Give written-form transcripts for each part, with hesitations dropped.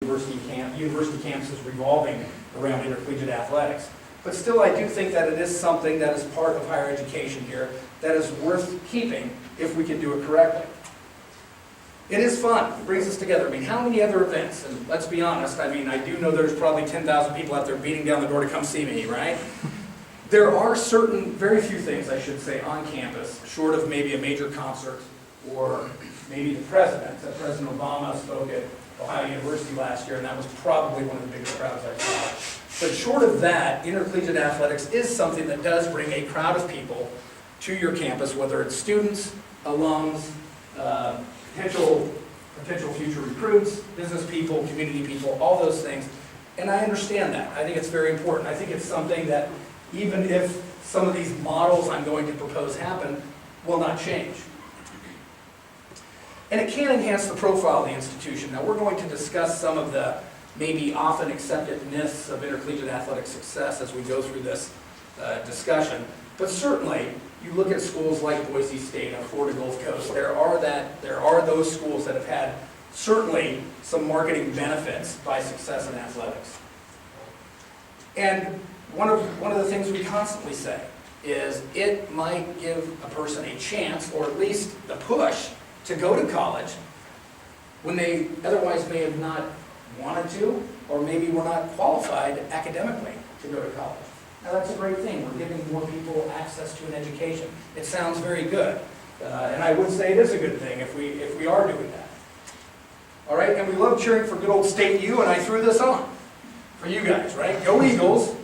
university campuses revolving around intercollegiate athletics. But still, I do think that it is something that is part of higher education here that is worth keeping if we can do it correctly. It is fun. It brings us together. I mean, how many other events? And let's be honest, I mean, I do know there's probably 10,000 people out there beating down the door to come see me, right? There are very few things, I should say, on campus, short of maybe a major concert or maybe the president. President Obama spoke at Ohio University last year, and that was probably one of the biggest crowds I saw. But short of that, intercollegiate athletics is something that does bring a crowd of people to your campus, whether it's students, alums, potential future recruits, business people, community people, all those things. And I understand that. I think it's very important. I think it's something that even if some of these models I'm going to propose happen, will not change. And it can enhance the profile of the institution. Now we're going to discuss some of the maybe often accepted myths of intercollegiate athletic success as we go through this discussion. But certainly, you look at schools like Boise State and Florida Gulf Coast, there are those schools that have had certainly some marketing benefits by success in athletics. And one of the things we constantly say is it might give a person a chance, or at least the push, to go to college when they otherwise may have not wanted to, or maybe were not qualified academically to go to college. Now that's a great thing. We're giving more people access to an education. It sounds very good. And I would say it is a good thing if we are doing that. All right, and we love cheering for good old State U, and I threw this on for you guys, right? Go Eagles.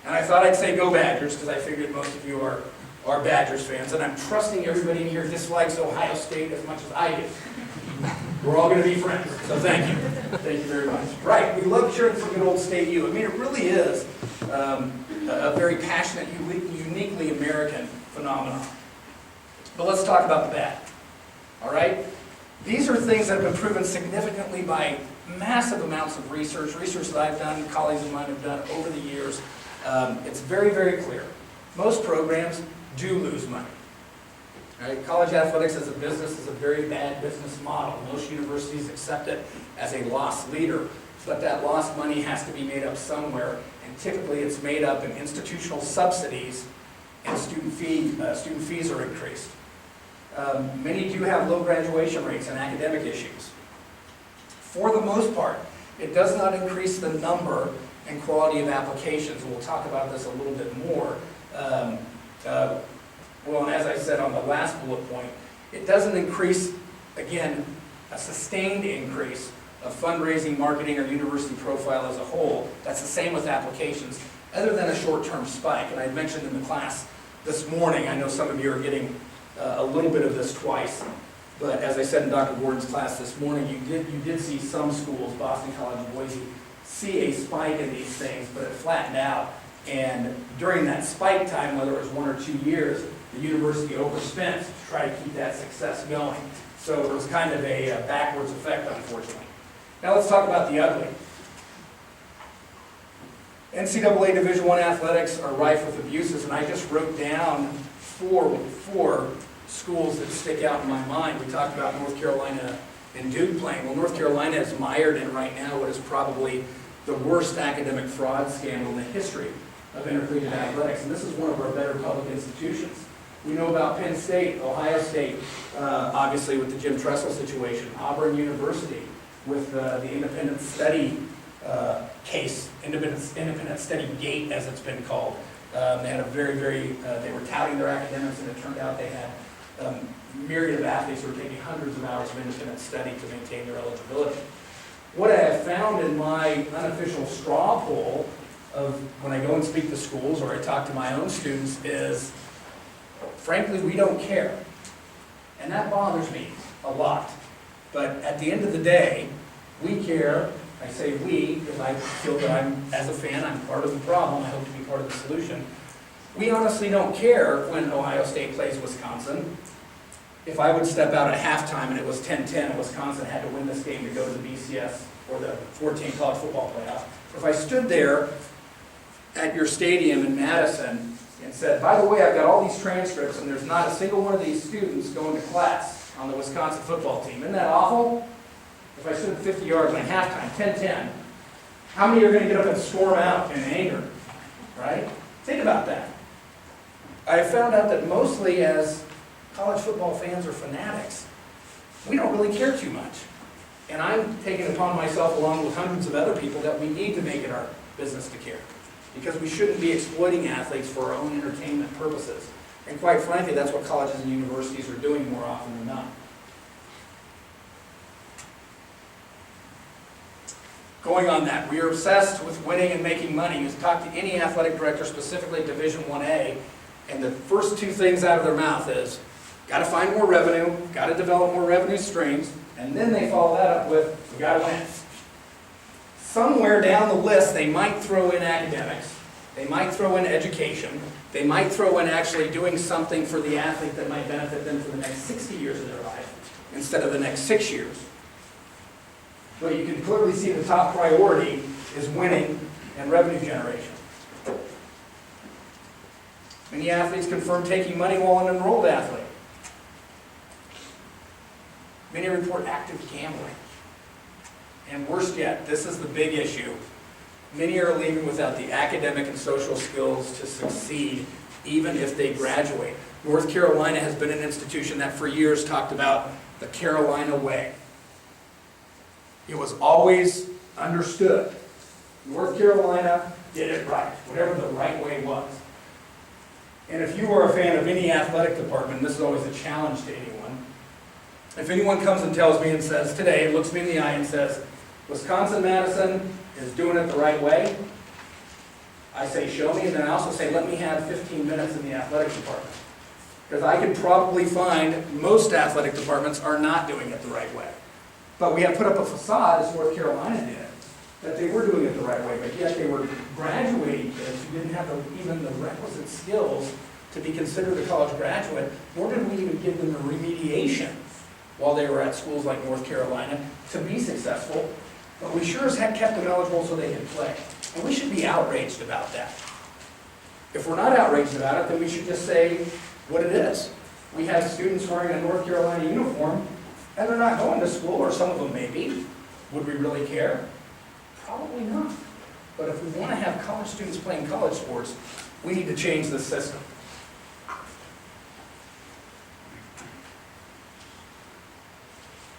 And I thought I'd say go Badgers, because I figured most of you are Badgers fans, and I'm trusting everybody in here dislikes Ohio State as much as I do. We're all going to be friends, so thank you. Thank you very much. Right, we love cheering for good old State U. I mean, it really is a very passionate, uniquely American phenomenon. But let's talk about the bad, all right? These are things that have been proven significantly by massive amounts of research that I've done, colleagues of mine have done over the years. It's very, very clear. Most programs do lose money. Right? College athletics as a business is a very bad business model. Most universities accept it as a loss leader, but that lost money has to be made up somewhere, and typically it's made up in institutional subsidies, and student fees are increased. Many do have low graduation rates and academic issues. For the most part, it does not increase the number and quality of applications. We'll talk about this a little bit more. Well, and as I said on the last bullet point, it doesn't increase, again, a sustained increase of fundraising, marketing, or university profile as a whole. That's the same with applications, other than a short-term spike. And I mentioned in the class this morning, I know some of you are getting a little bit of this twice, but as I said in Dr. Gordon's class this morning, you did see some schools, Boston College and Boise, see a spike in these things, but it flattened out. And during that spike time, whether it was 1 or 2 years, the university overspent to try to keep that success going. So it was kind of a backwards effect, unfortunately. Now let's talk about the ugly. NCAA Division I athletics are rife with abuses, and I just wrote down four schools that stick out in my mind. We talked about North Carolina and Duke playing. Well, North Carolina is mired in right now what is probably the worst academic fraud scandal in the history of intercollegiate athletics, and this is one of our better public institutions. We know about Penn State, Ohio State, obviously with the Jim Tressel situation, Auburn University with the independent study case, independent study gate as it's been called. They had they were touting their academics, and it turned out they had a myriad of athletes who were taking hundreds of hours of independent study to maintain their eligibility. What I have found in my unofficial straw poll of when I go and speak to schools or I talk to my own students is, frankly, we don't care. And that bothers me a lot. But at the end of the day, we care. I say we because I feel that as a fan, I'm part of the problem. I hope to be part of the solution. We honestly don't care when Ohio State plays Wisconsin. If I would step out at halftime and it was 10-10 and Wisconsin had to win this game to go to the BCS or the 14 college football playoff, if I stood there at your stadium in Madison and said, by the way, I've got all these transcripts and there's not a single one of these students going to class on the Wisconsin football team. Isn't that awful? if I stood 50 yards on halftime, 10-10, how many are going to get up and storm out in anger, right? Think about that. I found out that mostly as college football fans or fanatics, we don't really care too much. And I'm taking upon myself, along with hundreds of other people, that we need to make it our business to care. Because we shouldn't be exploiting athletes for our own entertainment purposes. And quite frankly, that's what colleges and universities are doing more often than not. Going on that, we are obsessed with winning and making money. You talk to any athletic director, specifically Division 1A, and the first two things out of their mouth is, got to find more revenue, got to develop more revenue streams, and then they follow that up with, we got to win. Somewhere down the list, they might throw in academics, they might throw in education, they might throw in actually doing something for the athlete that might benefit them for the next 60 years of their life, instead of the next 6 years. But you can clearly see the top priority is winning and revenue generation. Many athletes confirm taking money while an enrolled athlete. Many report active gambling. And worst yet, this is the big issue. Many are leaving without the academic and social skills to succeed, even if they graduate. North Carolina has been an institution that for years talked about the Carolina way. It was always understood. North Carolina did it right, whatever the right way was. And if you are a fan of any athletic department, this is always a challenge to anyone. If anyone comes and tells me and says today, looks me in the eye and says, Wisconsin-Madison is doing it the right way, I say, show me, and then I also say, let me have 15 minutes in the athletic department. Because I can probably find most athletic departments are not doing it the right way. But we have put up a facade, as North Carolina did, that they were doing it the right way, but yet they were graduating kids who didn't have even the requisite skills to be considered a college graduate, nor did we even give them the remediation while they were at schools like North Carolina to be successful. But we sure as heck kept them eligible so they could play. And we should be outraged about that. If we're not outraged about it, then we should just say what it is. We have students wearing a North Carolina uniform, and they're not going to school, or some of them may be. Would we really care? Probably not. But if we want to have college students playing college sports, we need to change the system.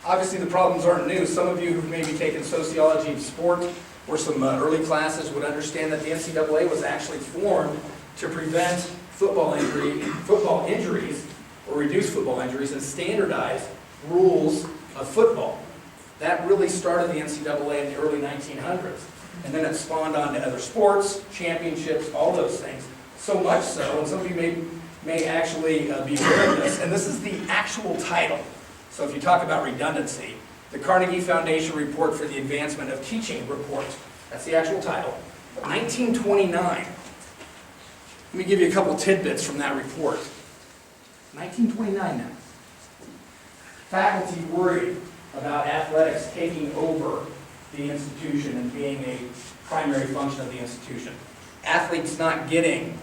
Obviously, the problems aren't new. Some of you who've maybe taken sociology of sport or some early classes would understand that the NCAA was actually formed to prevent football injuries or reduce football injuries and standardize rules of football. That really started the NCAA in the early 1900s. And then it spawned on to other sports, championships, all those things. So much so, and some of you may actually be aware of this, and this is the actual title. So if you talk about redundancy, the Carnegie Foundation Report for the Advancement of Teaching Report, that's the actual title, 1929. Let me give you a couple tidbits from that report. 1929 now. Faculty worried about athletics taking over the institution and being a primary function of the institution. Athletes not getting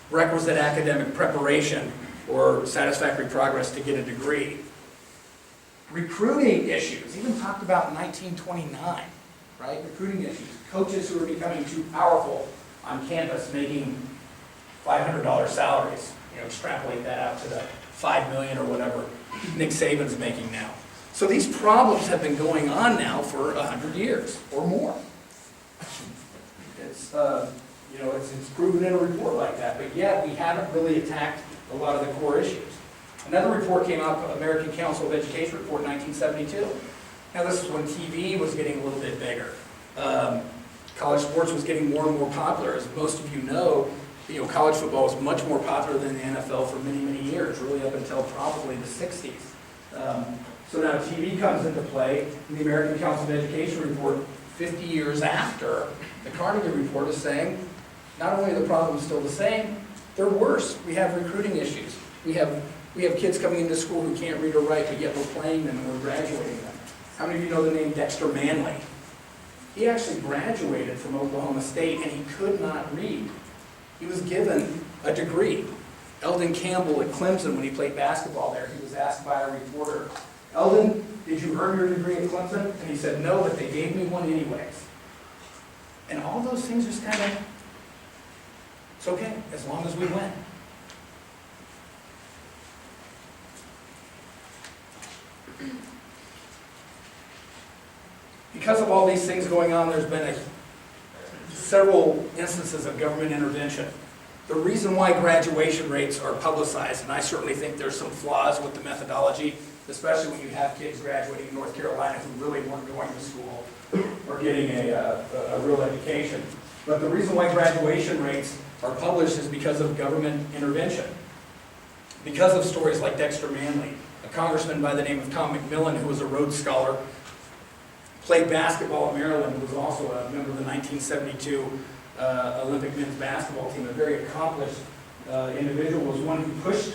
requisite academic preparation or satisfactory progress to get a degree. Recruiting issues, even talked about in 1929, right? Recruiting issues. Coaches who are becoming too powerful on campus making $500 salaries. Extrapolate that out to the $5 million or whatever Nick Saban's making now. So these problems have been going on now for 100 years or more. It's proven in a report like that, but yet we haven't really attacked a lot of the core issues. Another report came out, American Council of Education report, 1972. Now this is when TV was getting a little bit bigger. College sports was getting more and more popular. As most of you know, college football was much more popular than the NFL for many, many years, really up until probably the 60s. So now TV comes into play, and the American Council of Education report, 50 years after the Carnegie report, is saying, not only are the problems still the same, they're worse. We have recruiting issues. We have kids coming into school who can't read or write, but yet we're playing them and we're graduating them. How many of you know the name Dexter Manley? He actually graduated from Oklahoma State, and he could not read. He was given a degree. Eldon Campbell at Clemson, when he played basketball there, he was asked by a reporter, Eldon, did you earn your degree at Clemson? And he said, no, but they gave me one anyways. And all those things just kind of, it's okay, as long as we win. Because of all these things going on, there's been several instances of government intervention. The reason why graduation rates are publicized, and I certainly think there's some flaws with the methodology, especially when you have kids graduating in North Carolina who really weren't going to school or getting a real education. But the reason why graduation rates are published is because of government intervention. Because of stories like Dexter Manley, a congressman by the name of Tom McMillan, who was a Rhodes Scholar, played basketball at Maryland, who was also a member of the 1972 Olympic men's basketball team, a very accomplished individual, was one who pushed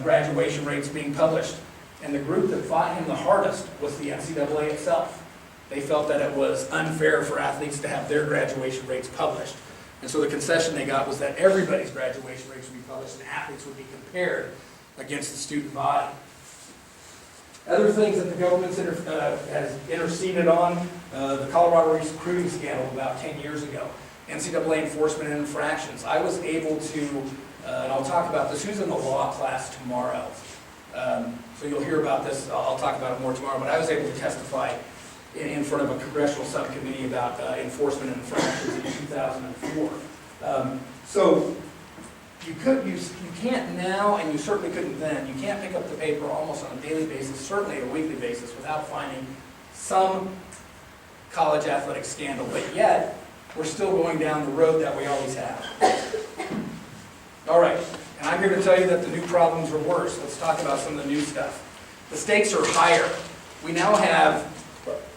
graduation rates being published. And the group that fought him the hardest was the NCAA itself. They felt that it was unfair for athletes to have their graduation rates published. And so the concession they got was that everybody's graduation rates would be published and athletes would be compared against the student body. Other things that the government has interceded on, the Colorado recruiting scandal about 10 years ago, NCAA enforcement and infractions. I was able to, and I'll talk about this, who's in the law class tomorrow? So you'll hear about this, I'll talk about it more tomorrow, but I was able to testify in front of a congressional subcommittee about enforcement and infractions in 2004. So you can't now, and you certainly couldn't then, you can't pick up the paper almost on a daily basis, certainly a weekly basis, without finding some college athletic scandal. But yet, we're still going down the road that we always have. All right, and I'm here to tell you that the new problems are worse. Let's talk about some of the new stuff. The stakes are higher. We now have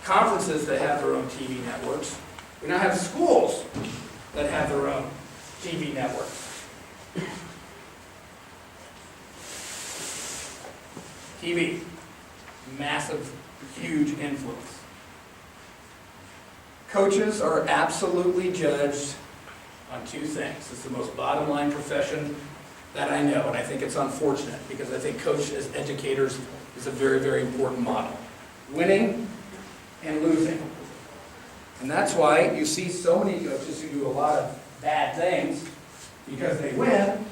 conferences that have their own TV networks. We now have schools that have their own TV networks. TV, massive, huge influence. Coaches are absolutely judged on two things. It's the most bottom line profession that I know, and I think it's unfortunate because I think coach as educators is a very, very important model. Winning and losing. And that's why you see so many coaches who do a lot of bad things because they win,